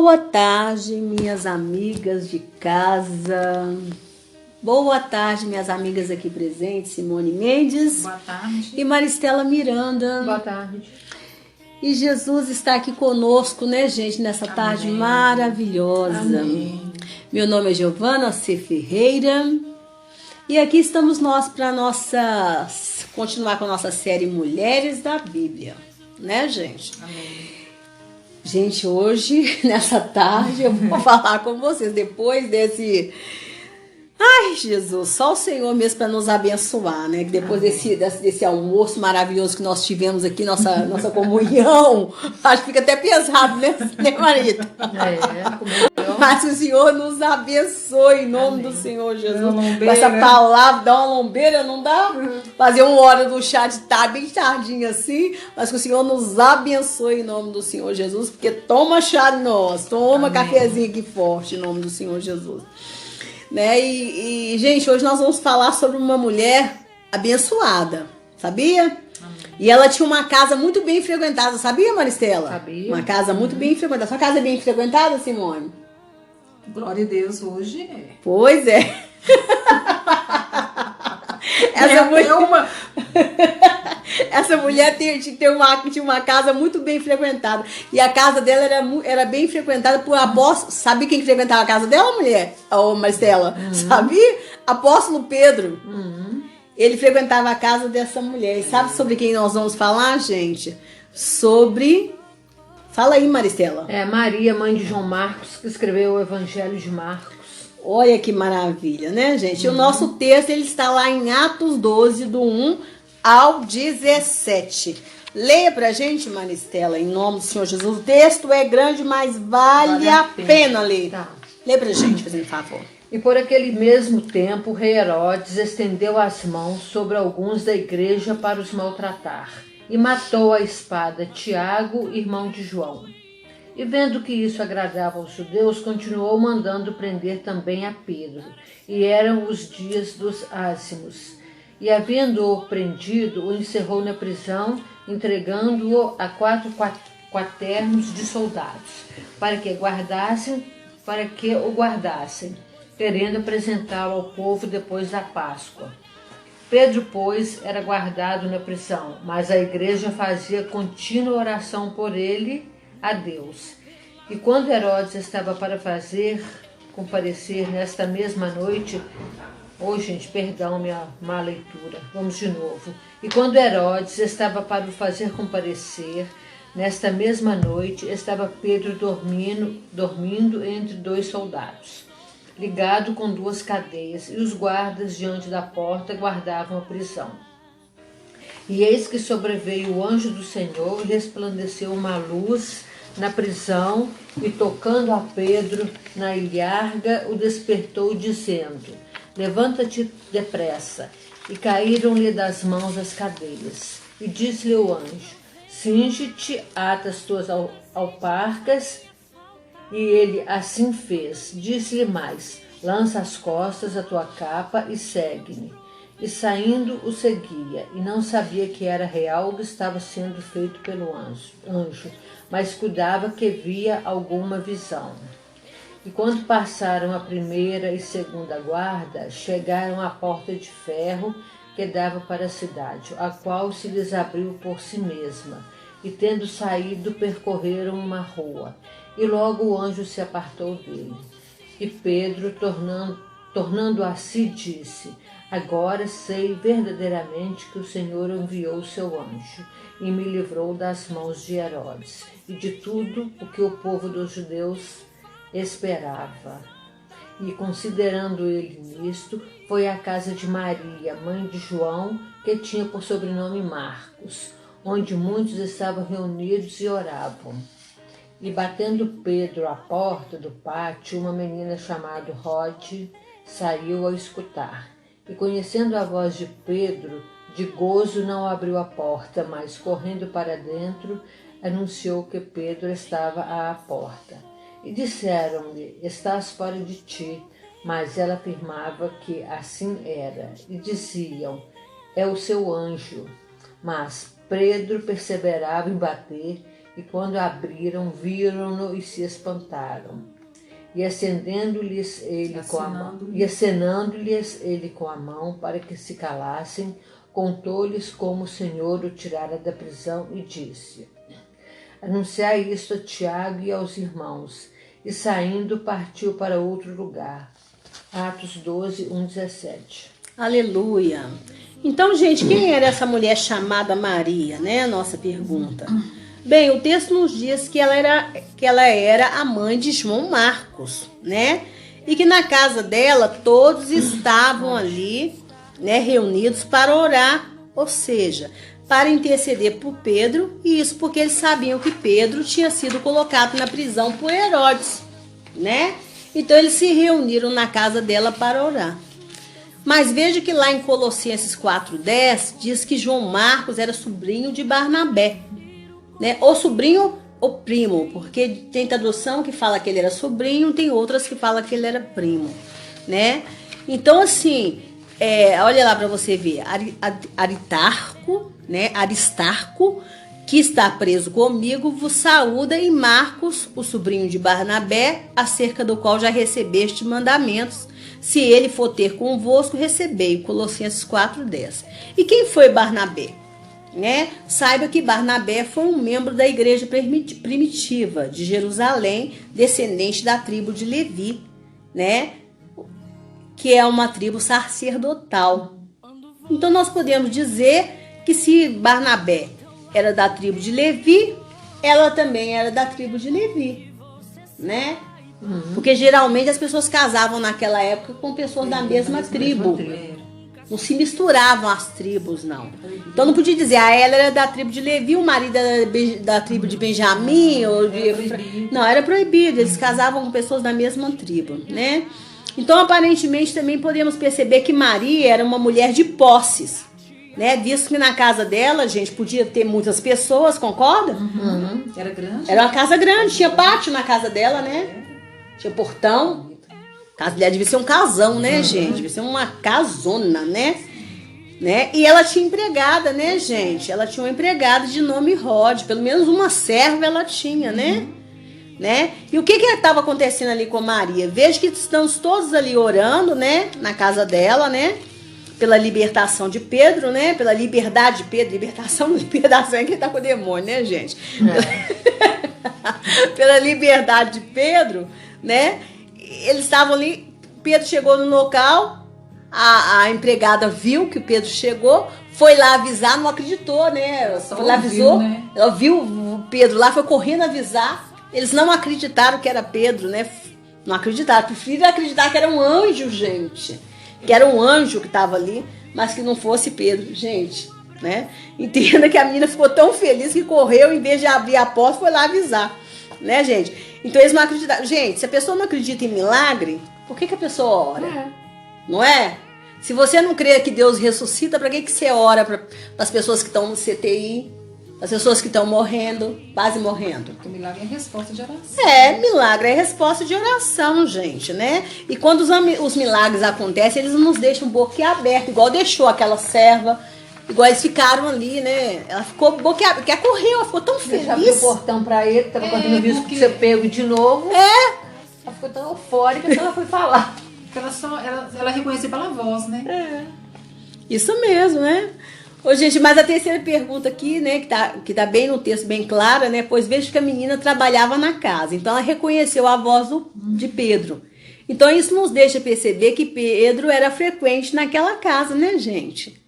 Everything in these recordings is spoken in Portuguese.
Boa tarde, minhas amigas de casa. Boa tarde, minhas amigas aqui presentes, Simone Mendes. Boa tarde. E Maristela Miranda. Boa tarde. E Jesus está aqui conosco, né, gente, nessa tarde maravilhosa. Amém. Meu nome é Giovana C. Ferreira. E aqui estamos nós para continuar com a nossa série Mulheres da Bíblia, né, gente? Amém. Gente, hoje, nessa tarde, eu vou falar com vocês, depois desse... Ai, Jesus, só o Senhor mesmo para nos abençoar, né? Depois desse almoço maravilhoso que nós tivemos aqui, nossa comunhão, acho que fica até pesado, né, Marita? Mas o Senhor nos abençoe em nome do Senhor Jesus. Com essa palavra, dá uma lombeira, não dá? Fazer uma hora do chá de tarde, bem tardinho assim, mas que o Senhor nos abençoe em nome do Senhor Jesus, porque toma chá de nós, toma cafezinho aqui forte em nome do Senhor Jesus. Né? E, gente, hoje nós vamos falar sobre uma mulher abençoada, sabia? Amém. E ela tinha uma casa muito bem frequentada, sabia, Maristela? Sabia. Uma casa muito bem frequentada. Sua casa é bem frequentada, Simone? Glória a Deus, hoje é. Pois é. Essa mulher tinha uma casa muito bem frequentada. E a casa dela era bem frequentada por apóstolos. Sabe quem frequentava a casa dela, mulher? Ô, Maristela? Sabia? Apóstolo Pedro. Ele frequentava a casa dessa mulher. E sabe sobre quem nós vamos falar, gente? Fala aí, Maristela. É Maria, mãe de João Marcos, que escreveu o Evangelho de Marcos. Olha que maravilha, né, gente? E o nosso texto, ele está lá em Atos 12, do 1 ao 17. Leia pra gente, Maristela, em nome do Senhor Jesus. O texto é grande, mas vale a pena ler. Tá. Lê pra gente, fazendo favor. E por aquele mesmo tempo, o rei Herodes estendeu as mãos sobre alguns da igreja para os maltratar, e matou à espada Tiago, irmão de João. E vendo que isso agradava aos judeus, continuou mandando prender também a Pedro. E eram os dias dos ázimos. E havendo-o prendido, o encerrou na prisão, entregando-o a 4 quaternos de soldados, para que o guardassem, querendo apresentá-lo ao povo depois da Páscoa. Pedro, pois, era guardado na prisão, mas a igreja fazia contínua oração por ele a Deus. E quando Herodes estava para fazer comparecer nesta mesma noite... gente, perdão minha má leitura. Vamos de novo. E quando Herodes estava para o fazer comparecer, nesta mesma noite, estava Pedro dormindo entre 2 soldados, ligado com 2 cadeias, e os guardas diante da porta guardavam a prisão. E eis que sobreveio o anjo do Senhor e resplandeceu uma luz na prisão, e tocando a Pedro na ilharga, o despertou, dizendo: levanta-te depressa. E caíram-lhe das mãos as cadeias. E disse-lhe o anjo: cinge-te, ata as tuas alparcas. E ele assim fez. Disse-lhe mais: lança às costas a tua capa e segue-me. E saindo o seguia, e não sabia que era real o que estava sendo feito pelo anjo, mas cuidava que via alguma visão. E quando passaram a primeira e segunda guarda, chegaram à porta de ferro que dava para a cidade, a qual se lhes abriu por si mesma. E tendo saído, percorreram uma rua. E logo o anjo se apartou dele. E Pedro, tornando a si, disse: agora sei verdadeiramente que o Senhor enviou o seu anjo e me livrou das mãos de Herodes e de tudo o que o povo dos judeus esperava. E considerando ele nisto, foi à casa de Maria, mãe de João, que tinha por sobrenome Marcos, onde muitos estavam reunidos e oravam. E batendo Pedro à porta do pátio, uma menina chamada Rode saiu a escutar. E conhecendo a voz de Pedro, de gozo não abriu a porta, mas correndo para dentro, anunciou que Pedro estava à porta. E disseram-lhe: estás fora de ti. Mas ela afirmava que assim era. E diziam: é o seu anjo. Mas Pedro perseverava em bater, E quando abriram, viram-no e se espantaram. E acenando-lhes ele com a mão, e acenando-lhes ele com a mão para que se calassem, contou-lhes como o Senhor o tirara da prisão e disse: anunciai isto a Tiago e aos irmãos. E saindo, partiu para outro lugar. Atos 12, 17. Aleluia. Então, gente, quem era essa mulher chamada Maria, né? Nossa pergunta. Bem, o texto nos diz que ela era a mãe de João Marcos, né? E que na casa dela todos estavam ali, né, reunidos para orar, ou seja, para interceder por Pedro, e isso porque eles sabiam que Pedro tinha sido colocado na prisão por Herodes, né? Então eles se reuniram na casa dela para orar. Mas veja que lá em Colossenses 4:10 diz que João Marcos era sobrinho de Barnabé, né? Ou sobrinho ou primo, porque tem tradução que fala que ele era sobrinho, tem outras que falam que ele era primo, né? Então assim, olha lá para você ver, Aristarco, né? Aristarco, que está preso comigo, vos saúda, e Marcos, o sobrinho de Barnabé, acerca do qual já recebeste mandamentos, se ele for ter convosco, recebei. Colossenses 4:10. E quem foi Barnabé? Né? Saiba que Barnabé foi um membro da igreja primitiva de Jerusalém, descendente da tribo de Levi, né? Que é uma tribo sacerdotal. Então nós podemos dizer que se Barnabé era da tribo de Levi, ela também era da tribo de Levi, né? Porque geralmente as pessoas casavam naquela época com pessoas da mesma tribo. Não se misturavam as tribos, não. Então não podia dizer, ela era da tribo de Levi, o marido era da tribo de Benjamim. Não, era proibido. Eles casavam com pessoas da mesma tribo, né? Então, aparentemente, também podemos perceber que Maria era uma mulher de posses, né? Visto que na casa dela, gente, podia ter muitas pessoas, concorda? Era grande? Era uma casa grande, tinha pátio na casa dela, né? Tinha portão. A casa dela devia ser um casão, né, gente? Devia ser uma casona, né? E ela tinha empregada, né, gente? Ela tinha uma empregada de nome Rode. Pelo menos uma serva ela tinha, né? E o que estava acontecendo ali com Maria? Veja que estamos todos ali orando, né? Na casa dela, né? Pela libertação de Pedro, né? Pela liberdade de Pedro. Libertação é quem tá com o demônio, né, gente? Pela liberdade de Pedro, né? Eles estavam ali, Pedro chegou no local, a empregada viu que o Pedro chegou, foi lá avisar, não acreditou, né? Foi lá, avisou, né? Ela viu o Pedro lá, foi correndo avisar. Eles não acreditaram que era Pedro, né? Não acreditaram, preferiram acreditar que era um anjo, gente. Que era um anjo que estava ali, mas que não fosse Pedro, gente, né? Entenda que a menina ficou tão feliz que correu, em vez de abrir a porta, foi lá avisar, né, gente? Então eles não acreditaram. Gente, se a pessoa não acredita em milagre, por que a pessoa ora? Não é? Se você não crê que Deus ressuscita, para que você ora para as pessoas que estão no CTI, as pessoas que estão morrendo, quase morrendo? Porque milagre é resposta de oração. Milagre é resposta de oração, gente, né? E quando os milagres acontecem, eles nos deixam boquiaberto, igual deixou aquela serva, igual eles ficaram ali, né? Ela ficou boquiaberta, porque ela correu, ela ficou tão feliz. Abriu o portão pra ele, tava contando isso que você pego de novo. Ela ficou tão eufórica que ela foi falar. Porque ela reconheceu pela voz, né? Isso mesmo, né? Ô, gente, mas a terceira pergunta aqui, né, que tá bem no texto, bem clara, né? Pois vejo que a menina trabalhava na casa. Então ela reconheceu a voz de Pedro. Então isso nos deixa perceber que Pedro era frequente naquela casa, né, gente?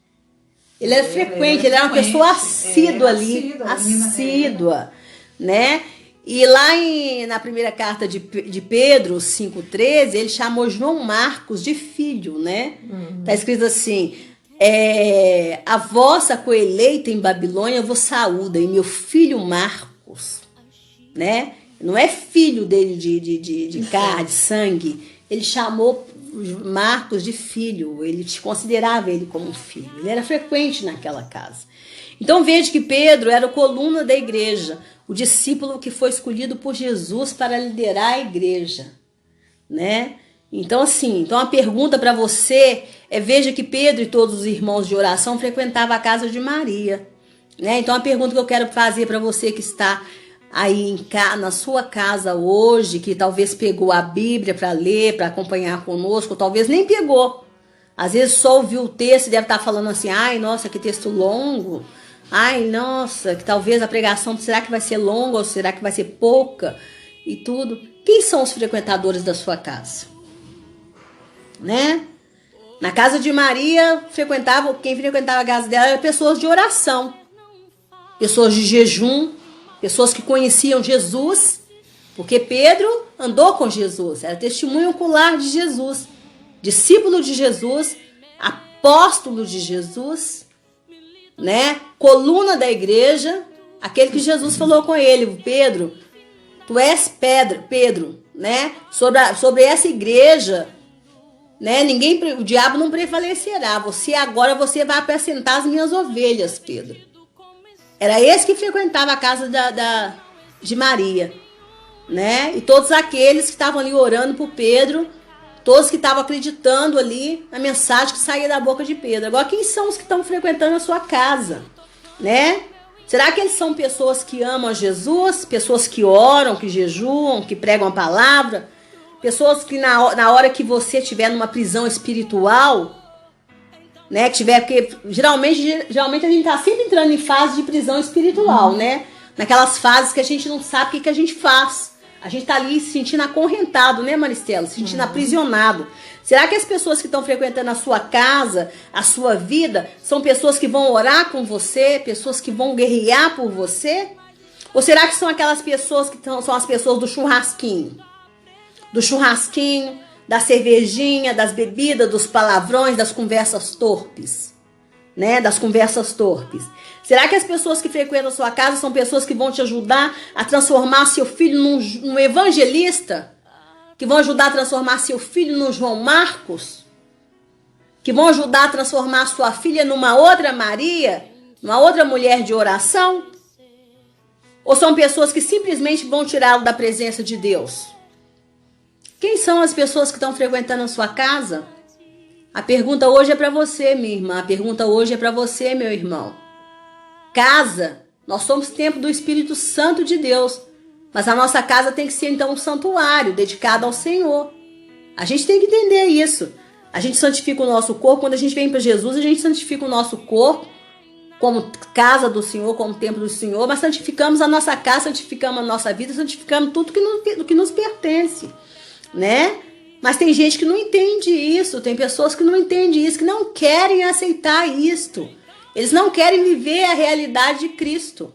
Ele era frequente, ele era uma pessoa assídua ali, assídua, né? E lá na primeira carta de Pedro, 5:13, ele chamou João Marcos de filho, né? Tá escrito assim, a vossa coeleita em Babilônia vos saúda, e meu filho Marcos, né? Não é filho dele de carne, de sangue. Ele chamou Marcos de filho, ele considerava ele como um filho. Ele era frequente naquela casa. Então veja que Pedro era a coluna da igreja, o discípulo que foi escolhido por Jesus para liderar a igreja, né? Então assim, a pergunta para você veja que Pedro e todos os irmãos de oração frequentavam a casa de Maria, né? Então a pergunta que eu quero fazer para você que está aí na sua casa hoje, que talvez pegou a Bíblia para ler, para acompanhar conosco, talvez nem pegou. Às vezes só ouviu o texto e deve estar falando assim, ai, nossa, que texto longo. Ai, nossa, que talvez a pregação, será que vai ser longa ou será que vai ser pouca? E tudo. Quem são os frequentadores da sua casa? Né? Na casa de Maria, quem frequentava a casa dela eram pessoas de oração, pessoas de jejum, pessoas que conheciam Jesus, porque Pedro andou com Jesus, era testemunho ocular de Jesus, discípulo de Jesus, apóstolo de Jesus, né? Coluna da igreja, aquele que Jesus falou com ele, Pedro, tu és Pedro, né? Sobre essa igreja, né? O diabo não prevalecerá. Agora você vai apacentar as minhas ovelhas, Pedro. Era esse que frequentava a casa de Maria, né? E todos aqueles que estavam ali orando por Pedro, todos que estavam acreditando ali na mensagem que saía da boca de Pedro. Agora, quem são os que estão frequentando a sua casa, né? Será que eles são pessoas que amam a Jesus, pessoas que oram, que jejuam, que pregam a palavra? Pessoas que na hora que você estiver numa prisão espiritual, né, porque geralmente a gente tá sempre entrando em fase de prisão espiritual, né? Naquelas fases que a gente não sabe o que a gente faz. A gente tá ali se sentindo acorrentado, né, Maristela? Se sentindo aprisionado. Será que as pessoas que estão frequentando a sua casa, a sua vida, são pessoas que vão orar com você, pessoas que vão guerrear por você? Ou será que são aquelas pessoas que são as pessoas do churrasquinho? Do churrasquinho, da cervejinha, das bebidas, dos palavrões, das conversas torpes, né? Das conversas torpes. Será que as pessoas que frequentam a sua casa são pessoas que vão te ajudar a transformar seu filho num evangelista? Que vão ajudar a transformar seu filho num João Marcos? Que vão ajudar a transformar sua filha numa outra Maria? Numa outra mulher de oração? Ou são pessoas que simplesmente vão tirá-lo da presença de Deus? Quem são as pessoas que estão frequentando a sua casa? A pergunta hoje é para você, minha irmã. A pergunta hoje é para você, meu irmão. Casa, nós somos templo do Espírito Santo de Deus. Mas a nossa casa tem que ser, então, um santuário dedicado ao Senhor. A gente tem que entender isso. A gente santifica o nosso corpo. Quando a gente vem para Jesus, a gente santifica o nosso corpo como casa do Senhor, como templo do Senhor. Mas santificamos a nossa casa, santificamos a nossa vida, santificamos tudo que nos pertence, né? Mas tem gente que não entende isso, tem pessoas que não entendem isso, que não querem aceitar isto. Eles não querem viver a realidade de Cristo.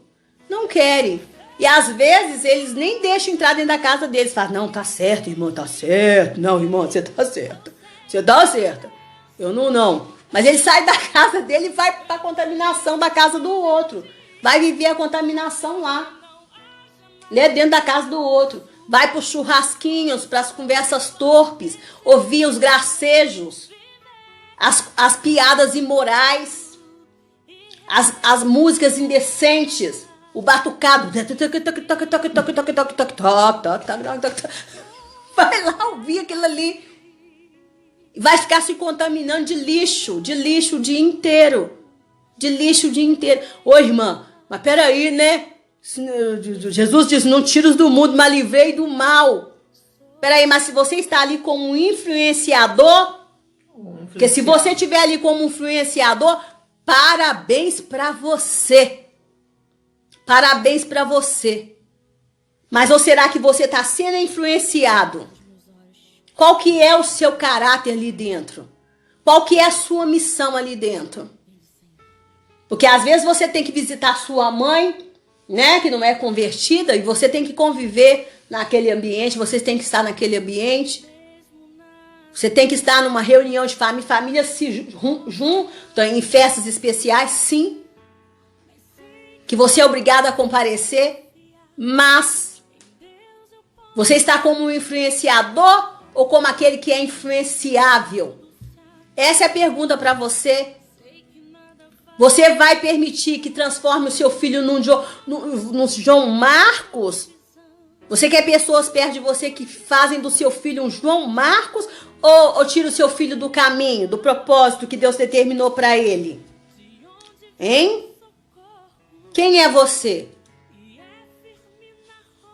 Não querem. E às vezes eles nem deixam entrar dentro da casa deles. Falam, não, tá certo, irmão, tá certo. Não, irmão, você tá certa. Você tá certa. Eu não. Mas ele sai da casa dele e vai pra contaminação da casa do outro. Vai viver a contaminação lá, né, dentro da casa do outro. Vai para os churrasquinhos, para as conversas torpes, ouvir os gracejos, as piadas imorais, as músicas indecentes, o batucado. Vai lá ouvir aquilo ali. Vai ficar se contaminando de lixo o dia inteiro. De lixo o dia inteiro. Ô, irmã, mas peraí, né? Jesus diz, não tira do mundo, mas livrei do mal. Peraí, mas se você está ali como um influenciador, porque se você estiver ali como um influenciador, parabéns para você. Parabéns para você. Mas ou será que você está sendo influenciado? Qual que é o seu caráter ali dentro? Qual que é a sua missão ali dentro? Porque às vezes você tem que visitar sua mãe, né, que não é convertida, e você tem que conviver naquele ambiente, você tem que estar naquele ambiente, você tem que estar numa reunião de família, famílias se juntam em festas especiais, sim, que você é obrigado a comparecer, mas você está como um influenciador ou como aquele que é influenciável? Essa é a pergunta para você. Você vai permitir que transforme o seu filho num João Marcos? Você quer pessoas perto de você que fazem do seu filho um João Marcos? Ou tira o seu filho do caminho, do propósito que Deus determinou para ele? Hein? Quem é você?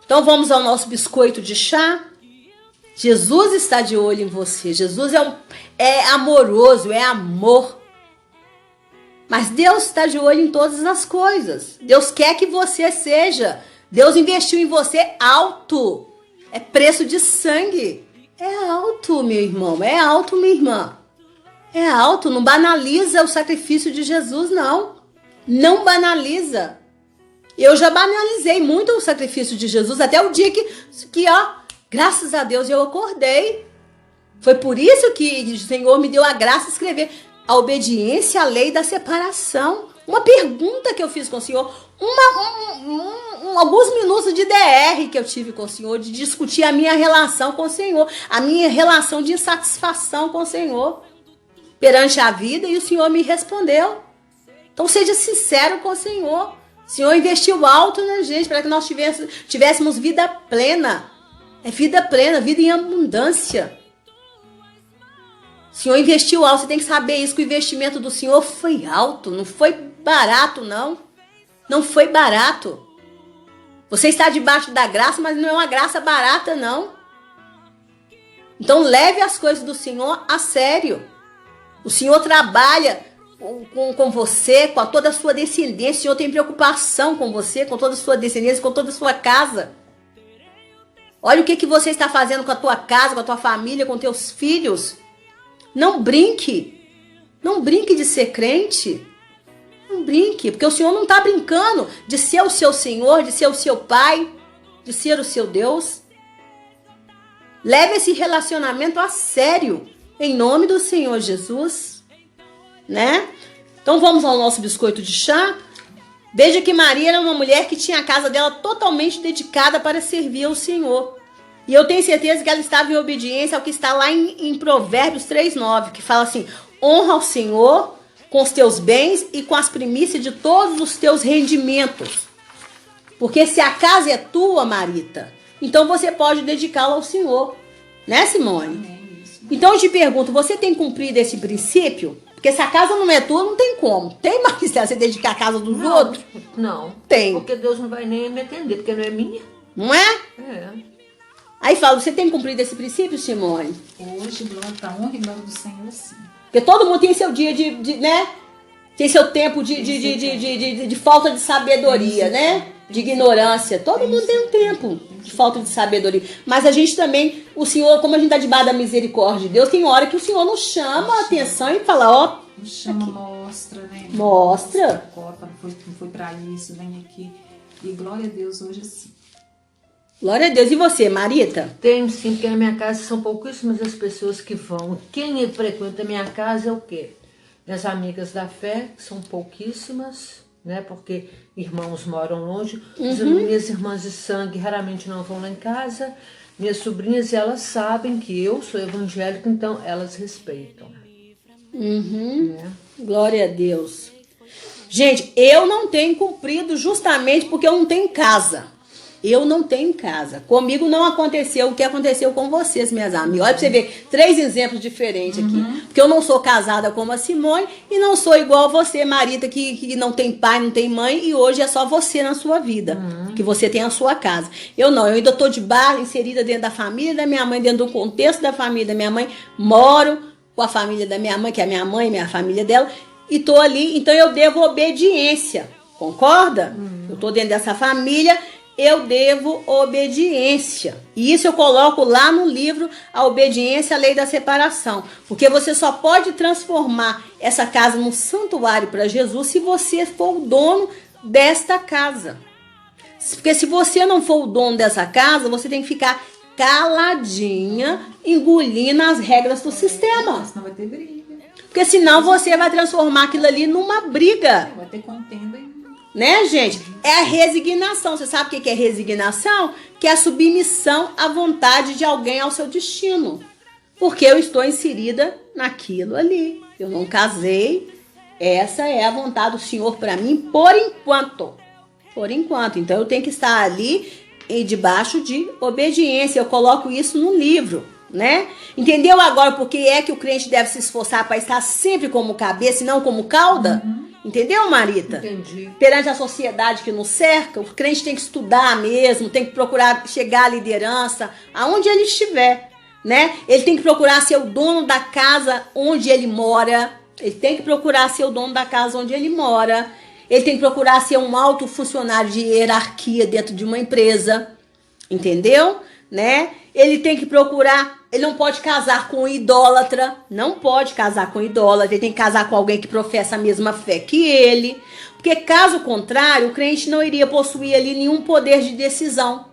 Então vamos ao nosso biscoito de chá. Jesus está de olho em você. Jesus é amoroso, é amor. Mas Deus está de olho em todas as coisas. Deus quer que você seja. Deus investiu em você alto. É preço de sangue. É alto, meu irmão. É alto, minha irmã. É alto. Não banaliza o sacrifício de Jesus, não. Não banaliza. Eu já banalizei muito o sacrifício de Jesus. Até o dia que graças a Deus eu acordei. Foi por isso que o Senhor me deu a graça de escrever a obediência à lei da separação. Uma pergunta que eu fiz com o Senhor, alguns minutos de DR que eu tive com o Senhor, de discutir a minha relação com o Senhor, a minha relação de insatisfação com o Senhor perante a vida, e o Senhor me respondeu. Então seja sincero com o Senhor. O Senhor investiu alto na gente para que nós tivéssemos vida plena. É vida plena, vida em abundância. O Senhor investiu alto, você tem que saber isso, que o investimento do Senhor foi alto, não foi barato, não. Não foi barato. Você está debaixo da graça, mas não é uma graça barata, não. Então leve as coisas do Senhor a sério. O Senhor trabalha com você, com toda a sua descendência. O Senhor tem preocupação com você, com toda a sua descendência, com toda a sua casa. Olha o que você está fazendo com a tua casa, com a tua família, com teus filhos. Não brinque. Não brinque de ser crente. Não brinque, porque o Senhor não está brincando de ser o seu Senhor, de ser o seu Pai, de ser o seu Deus. Leve esse relacionamento a sério, em nome do Senhor Jesus, né? Então vamos ao nosso biscoito de chá. Veja que Maria era uma mulher que tinha a casa dela totalmente dedicada para servir ao Senhor. E eu tenho certeza que ela estava em obediência ao que está lá em Provérbios 3:9, que fala assim: honra ao Senhor com os teus bens e com as primícias de todos os teus rendimentos. Porque se a casa é tua, Marita, então você pode dedicá-la ao Senhor. Né, Simone? Então eu te pergunto, você tem cumprido esse princípio? Porque se a casa não é tua, não tem como. Tem, Marista, você dedicar a casa dos outros? Não. Tem. Porque Deus não vai nem me atender, porque não é minha. Não é? É. Aí fala, você tem cumprido esse princípio, Simone? Hoje, glória para a honra e glória do Senhor, sim. Porque todo mundo tem seu dia né? Tem seu tempo de falta de sabedoria, né? De ignorância. Todo mundo tem um tempo de falta de sabedoria. Mas a gente também, o Senhor, como a gente está debaixo da misericórdia de Deus, tem hora que o Senhor nos chama a atenção e fala, ó. Nos chama, mostra, né? Mostra. Não foi para isso, vem aqui. E glória a Deus hoje sim. Glória a Deus. E você, Marita? Tenho sim, porque na minha casa são pouquíssimas as pessoas que vão. Quem frequenta a minha casa é o quê? Minhas amigas da fé, que são pouquíssimas, né? Porque irmãos moram longe. Minhas irmãs de sangue raramente não vão lá em casa. Minhas sobrinhas, elas sabem que eu sou evangélica, então elas respeitam. Né? Glória a Deus. Gente, eu não tenho cumprido justamente porque eu não tenho casa. Eu não tenho casa. Comigo não aconteceu o que aconteceu com vocês, minhas amigas. Olha pra você ver, 3 exemplos diferentes aqui. Porque eu não sou casada como a Simone e não sou igual a você, Marita, que não tem pai, não tem mãe e hoje é só você na sua vida. Que você tem a sua casa. Eu não, eu ainda tô de bar, inserida dentro da família da minha mãe, dentro do contexto da família da minha mãe. Moro com a família da minha mãe, que é a minha mãe, minha família dela. E tô ali, então eu devo obediência. Concorda? Eu tô dentro dessa família. Eu devo obediência. E isso eu coloco lá no livro, A Obediência à Lei da Separação. Porque você só pode transformar essa casa num santuário para Jesus se você for o dono desta casa. Porque se você não for o dono dessa casa, você tem que ficar caladinha, engolindo as regras do sistema. Senão vai ter briga. Porque senão você vai transformar aquilo ali numa briga. Vai ter contenda. Né, gente? É a resignação. Você sabe o que é resignação? Que é a submissão à vontade de alguém ao seu destino. Porque eu estou inserida naquilo ali. Eu não casei. Essa é a vontade do Senhor para mim por enquanto. Por enquanto. Então eu tenho que estar ali e debaixo de obediência. Eu coloco isso no livro, né? Entendeu agora por que é que o crente deve se esforçar para estar sempre como cabeça e não como cauda? Entendeu, Marita? Entendi. Perante a sociedade que nos cerca, o crente tem que estudar mesmo, tem que procurar chegar à liderança, aonde ele estiver, né? Ele tem que procurar ser o dono da casa onde ele mora. Ele tem que procurar ser o dono da casa onde ele mora. Ele tem que procurar ser um alto funcionário de hierarquia dentro de uma empresa, entendeu? Né? Ele tem que procurar, ele não pode casar com um idólatra, não pode casar com um idólatra, ele tem que casar com alguém que professa a mesma fé que ele, porque caso contrário, o crente não iria possuir ali nenhum poder de decisão,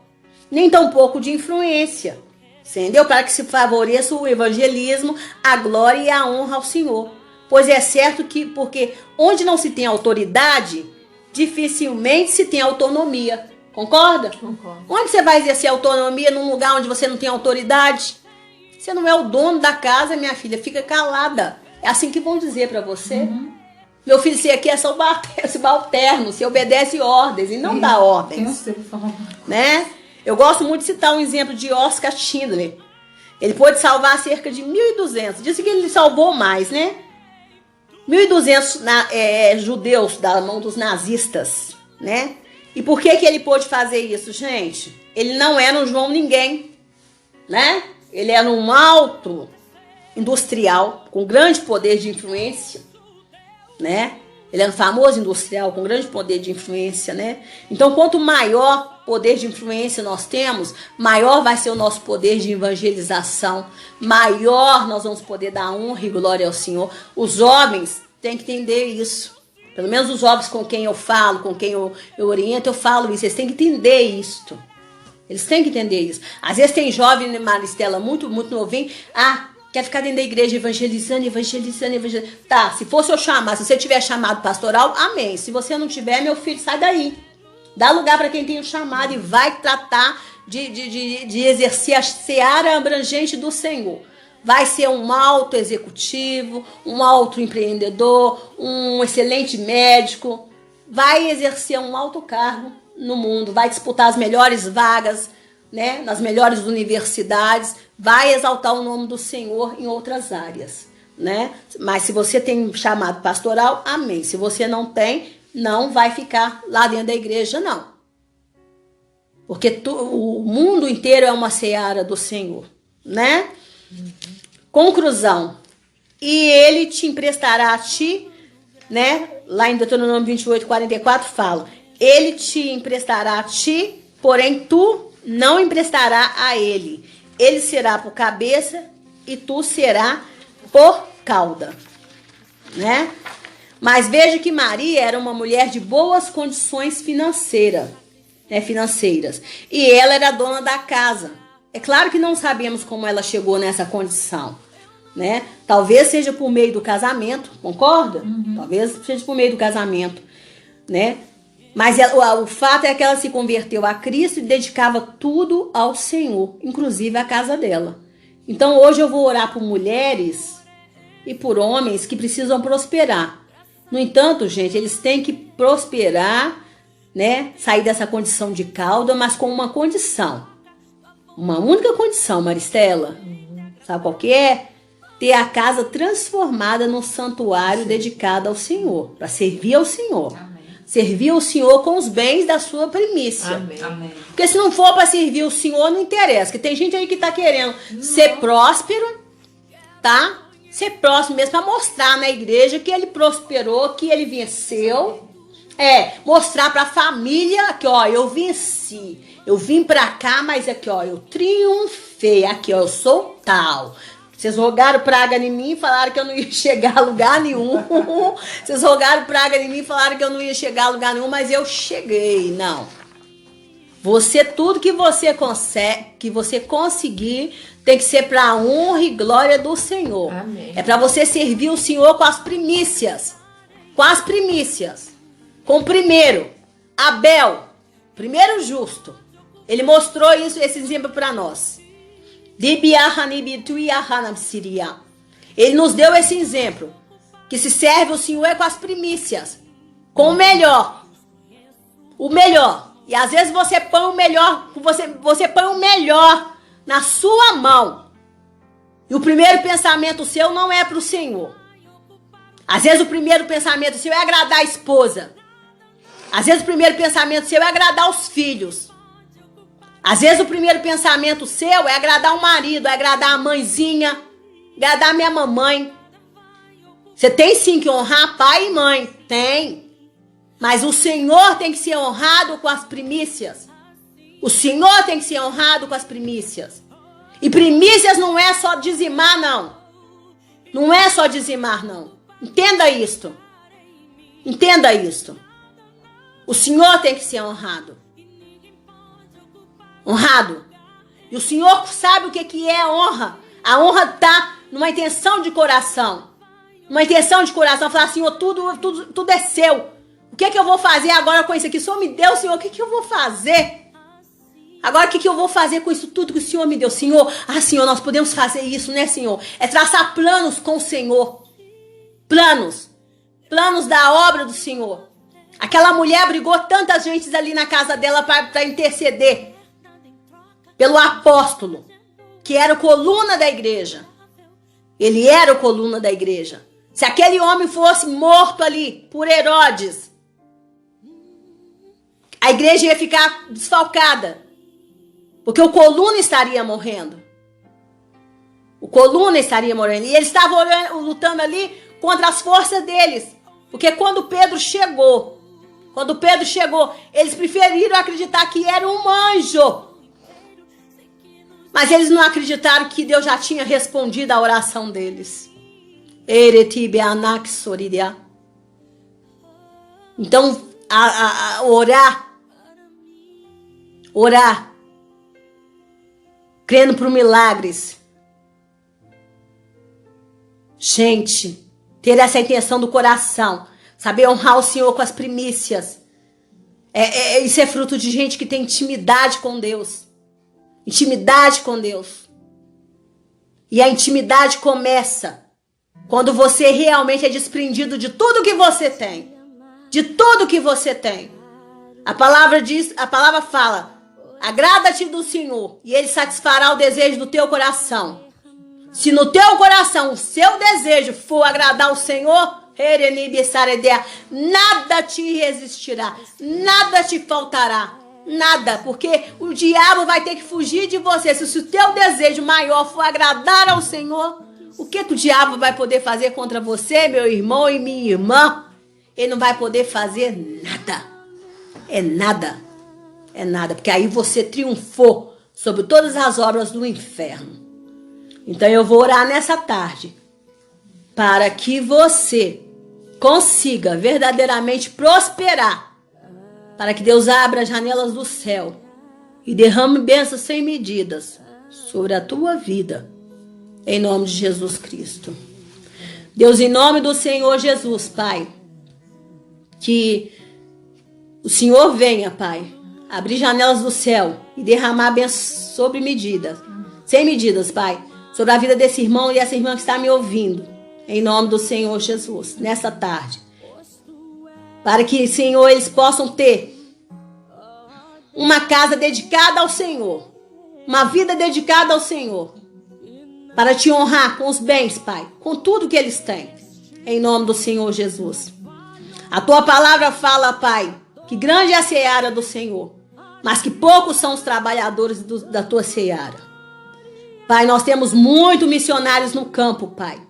nem tampouco de influência, entendeu? Para que se favoreça o evangelismo, a glória e a honra ao Senhor. Pois é certo que, porque onde não se tem autoridade, dificilmente se tem autonomia. Concorda? Concordo. Onde você vai exercer autonomia num lugar onde você não tem autoridade? Você não é o dono da casa, minha filha, fica calada. É assim que vão dizer pra você. Meu filho, você aqui é subalterno, você obedece ordens e não dá ordens. Né? Eu gosto muito de citar um exemplo de Oscar Schindler. Ele pôde salvar cerca de 1.200. Disse que ele salvou mais, né? 1.200 judeus da mão dos nazistas, né? E por que ele pôde fazer isso, gente? Ele não era um João Ninguém, né? Ele era um alto industrial com grande poder de influência, né? Ele era um famoso industrial com grande poder de influência, né? Então, quanto maior poder de influência nós temos, maior vai ser o nosso poder de evangelização, maior nós vamos poder dar honra e glória ao Senhor. Os homens têm que entender isso. Pelo menos os jovens com quem eu falo, com quem eu oriento, eu falo isso. Eles têm que entender isto. Eles têm que entender isso. Às vezes tem jovem, né, Maristela, muito novinho. Quer ficar dentro da igreja evangelizando. Tá, se for seu chamado, se você tiver chamado pastoral, amém. Se você não tiver, meu filho, sai daí. Dá lugar para quem tem o chamado e vai tratar de exercer a seara abrangente do Senhor. Vai ser um alto executivo, um alto empreendedor, um excelente médico. Vai exercer um alto cargo no mundo, vai disputar as melhores vagas, né, nas melhores universidades, vai exaltar o nome do Senhor em outras áreas, né? Mas se você tem chamado pastoral, amém. Se você não tem, não vai ficar lá dentro da igreja, não. Porque o mundo inteiro é uma seara do Senhor, né? Conclusão. E ele te emprestará a ti, né? Lá em Deuteronômio 28, 44 fala: ele te emprestará a ti, porém tu não emprestará a ele. Ele será por cabeça e tu será por cauda, né? Mas veja que Maria era uma mulher de boas condições financeiras. E ela era dona da casa. É claro que não sabemos como ela chegou nessa condição, né? Talvez seja por meio do casamento, concorda? Talvez seja por meio do casamento, né? Mas o fato é que ela se converteu a Cristo e dedicava tudo ao Senhor, inclusive a casa dela. Então hoje eu vou orar por mulheres e por homens que precisam prosperar. No entanto, gente, eles têm que prosperar, né? Sair dessa condição de cauda, mas com uma condição. Uma única condição, Maristela. Sabe qual que é? Ter a casa transformada num santuário dedicado ao Senhor, para servir ao Senhor. Amém. Servir o Senhor com os bens da sua primícia. Amém. Amém. Porque se não for para servir o Senhor, não interessa. Porque tem gente aí que tá querendo ser próspero, tá? Ser próximo mesmo, para mostrar na igreja que ele prosperou, que ele venceu. Mostrar para a família que, ó, eu venci. Eu vim para cá, mas aqui, ó, eu triunfei. Aqui, ó, eu sou tal. Vocês rogaram praga em mim e falaram que eu não ia chegar a lugar nenhum. Vocês rogaram praga em mim e falaram que eu não ia chegar a lugar nenhum, mas eu cheguei. Não. Você, tudo que você conseguir, tem que ser para a honra e glória do Senhor. Amém. É para você servir o Senhor com as primícias. Com as primícias. Com o primeiro, Abel, primeiro justo. Ele mostrou esse exemplo para nós. Ele nos deu esse exemplo. Que se serve o Senhor é com as primícias. Com o melhor. O melhor. E às vezes você põe o melhor. Você põe o melhor na sua mão. E o primeiro pensamento seu não é para o Senhor. Às vezes o primeiro pensamento seu é agradar a esposa. Às vezes o primeiro pensamento seu é agradar os filhos. Às vezes o primeiro pensamento seu é agradar o marido, é agradar a mãezinha, agradar a minha mamãe. Você tem sim que honrar pai e mãe, tem. Mas o Senhor tem que ser honrado com as primícias. O Senhor tem que ser honrado com as primícias. E primícias não é só dizimar, não. Não é só dizimar, não. Entenda isto. Entenda isto. O Senhor tem que ser honrado. Honrado. E o Senhor sabe o que é honra. A honra está numa intenção de coração. Uma intenção de coração. Falar, Senhor, tudo é seu. O que eu vou fazer agora com isso aqui? O Senhor me deu, Senhor, o que eu vou fazer? Agora, o que eu vou fazer com isso tudo que o Senhor me deu? Senhor, Senhor, nós podemos fazer isso, né, Senhor? É traçar planos com o Senhor. Planos. Planos da obra do Senhor. Aquela mulher abrigou tantas gente ali na casa dela para interceder pelo apóstolo, que era o coluna da igreja. Ele era o coluna da igreja. Se aquele homem fosse morto ali por Herodes, a igreja ia ficar desfalcada. Porque o coluna estaria morrendo. O coluna estaria morrendo. E eles estavam lutando ali contra as forças deles. Porque quando Pedro chegou, eles preferiram acreditar que era um anjo. Mas eles não acreditaram que Deus já tinha respondido a oração deles. Então, orar, crendo por milagres. Gente, ter essa intenção do coração, saber honrar o Senhor com as primícias. Isso é fruto de gente que tem intimidade com Deus. Intimidade com Deus. E a intimidade começa quando você realmente é desprendido de tudo que você tem. De tudo que você tem. A palavra fala: agrada-te do Senhor e Ele satisfará o desejo do teu coração. Se no teu coração o seu desejo for agradar o Senhor, nada te resistirá, nada te faltará, nada, porque o diabo vai ter que fugir de você. Se o teu desejo maior for agradar ao Senhor, o que o diabo vai poder fazer contra você, meu irmão e minha irmã? Ele não vai poder fazer nada. É nada, porque aí você triunfou sobre todas as obras do inferno. Então eu vou orar nessa tarde para que você consiga verdadeiramente prosperar, para que Deus abra as janelas do céu e derrame bênçãos sem medidas sobre a tua vida, em nome de Jesus Cristo. Deus, em nome do Senhor Jesus, Pai, que o Senhor venha, Pai, abrir janelas do céu e derramar bênçãos sobre medidas, sem medidas, Pai, sobre a vida desse irmão e essa irmã que está me ouvindo, em nome do Senhor Jesus, nessa tarde. Para que, Senhor, eles possam ter uma casa dedicada ao Senhor, uma vida dedicada ao Senhor, para te honrar com os bens, Pai, com tudo que eles têm, em nome do Senhor Jesus. A tua palavra fala, Pai, que grande é a seara do Senhor, mas que poucos são os trabalhadores da tua seara. Pai, nós temos muitos missionários no campo, Pai.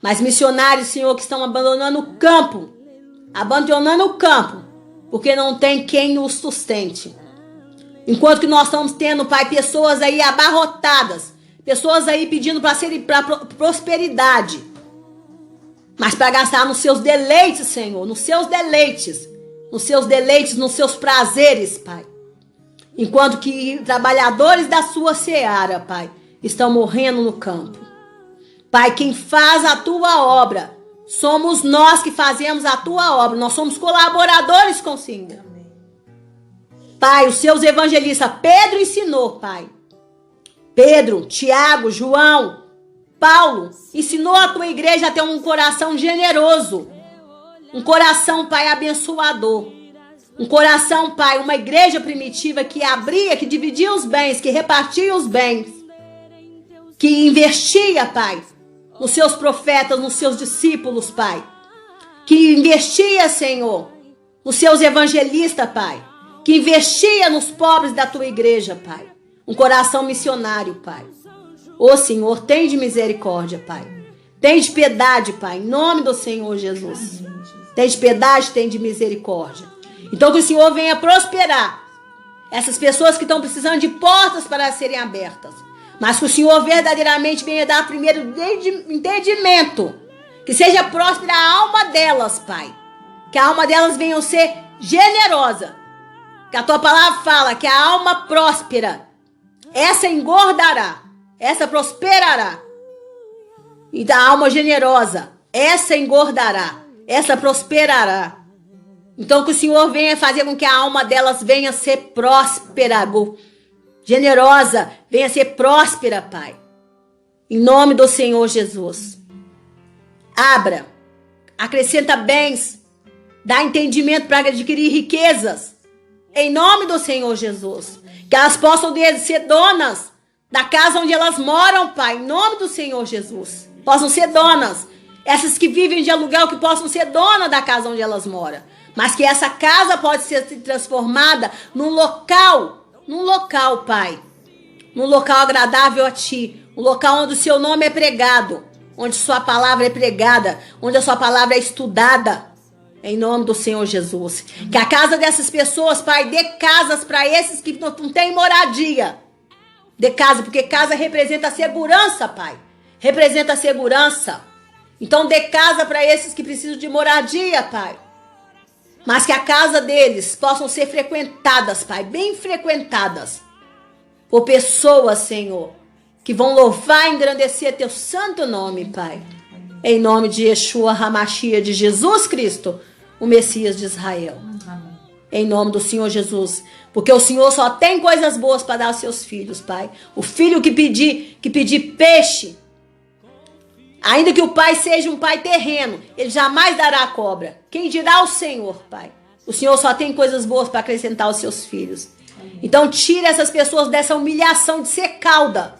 Mas missionários, Senhor, que estão abandonando o campo. Porque não tem quem os sustente. Enquanto que nós estamos tendo, Pai, pessoas aí abarrotadas. Pessoas aí pedindo para prosperidade. Mas para gastar nos seus deleites, Senhor. Nos seus deleites, nos seus prazeres, Pai. Enquanto que trabalhadores da sua seara, Pai, estão morrendo no campo. Pai, quem faz a tua obra, somos nós que fazemos a tua obra. Nós somos colaboradores com o Senhor. Pai, os seus evangelistas, Pedro ensinou, Pai. Pedro, Tiago, João, Paulo, ensinou a tua igreja a ter um coração generoso. Um coração, Pai, abençoador. Um coração, Pai, uma igreja primitiva que abria, que dividia os bens, que repartia os bens. Que investia, Pai, nos seus profetas, nos seus discípulos, Pai. que investia, Senhor, nos seus evangelistas, Pai, que investia nos pobres da tua igreja, Pai. Um coração missionário, Pai. Ô Senhor, tem de misericórdia, Pai. Tem de piedade, Pai, em nome do Senhor Jesus. Tem de piedade, tem de misericórdia. Então que o Senhor venha prosperar essas pessoas que estão precisando de portas para serem abertas. Mas que o Senhor verdadeiramente venha dar primeiro entendimento. Que seja próspera a alma delas, Pai. Que a alma delas venha ser generosa. Que a tua palavra fala que a alma próspera, essa engordará, essa prosperará. E da alma generosa, essa engordará, essa prosperará. Então que o Senhor venha fazer com que a alma delas venha ser próspera, generosa, venha ser próspera, Pai. Em nome do Senhor Jesus. Abra, acrescenta bens, dá entendimento para adquirir riquezas. Em nome do Senhor Jesus. Que elas possam ser donas da casa onde elas moram, Pai. Em nome do Senhor Jesus. Possam ser donas. Essas que vivem de aluguel, que possam ser donas da casa onde elas moram. Mas que essa casa pode ser transformada num local, Pai. Num local agradável a Ti. Um local onde o Seu nome é pregado. Onde Sua palavra é pregada. Onde a Sua palavra é estudada. Em nome do Senhor Jesus. Que a casa dessas pessoas, Pai, dê casas para esses que não têm moradia. Dê casa, porque casa representa segurança, Pai. Representa segurança. Então dê casa para esses que precisam de moradia, Pai. Mas que a casa deles possam ser frequentadas, Pai, bem frequentadas. Por pessoas, Senhor, que vão louvar e engrandecer Teu santo nome, Pai. Em nome de Yeshua HaMashiach, de Jesus Cristo, o Messias de Israel. Amém. Em nome do Senhor Jesus. Porque o Senhor só tem coisas boas para dar aos seus filhos, Pai. O filho que pedir peixe, ainda que o pai seja um pai terreno, ele jamais dará a cobra. Quem dirá o Senhor, Pai? O Senhor só tem coisas boas para acrescentar aos seus filhos. Então tira essas pessoas dessa humilhação de ser cauda.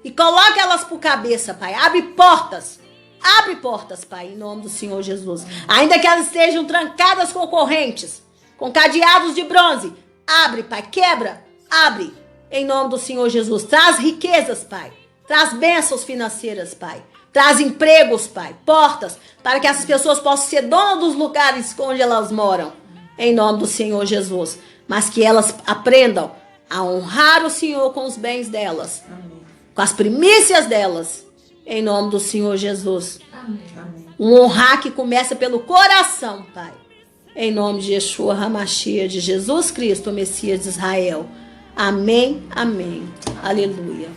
E coloca elas por cabeça, Pai. Abre portas, Pai, em nome do Senhor Jesus. Ainda que elas estejam trancadas com correntes, com cadeados de bronze, abre, Pai, quebra, abre, em nome do Senhor Jesus. Traz riquezas, Pai. Traz bênçãos financeiras, Pai. Traz empregos, Pai, portas, para que essas pessoas possam ser donas dos lugares onde elas moram, em nome do Senhor Jesus. Mas que elas aprendam a honrar o Senhor com os bens delas, com as primícias delas, em nome do Senhor Jesus. Amém. Um honrar que começa pelo coração, Pai. Em nome de Yeshua HaMashiach, de Jesus Cristo, o Messias de Israel. Amém, amém. Aleluia.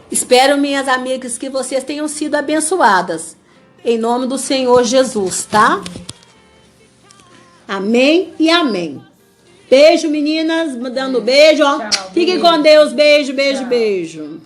Espero, minhas amigas, que vocês tenham sido abençoadas. Em nome do Senhor Jesus, tá? Amém e amém. Beijo, meninas. Dando beijo, ó. Tchau, Fiquem beijo. com Deus. Beijo, beijo, Tchau. beijo.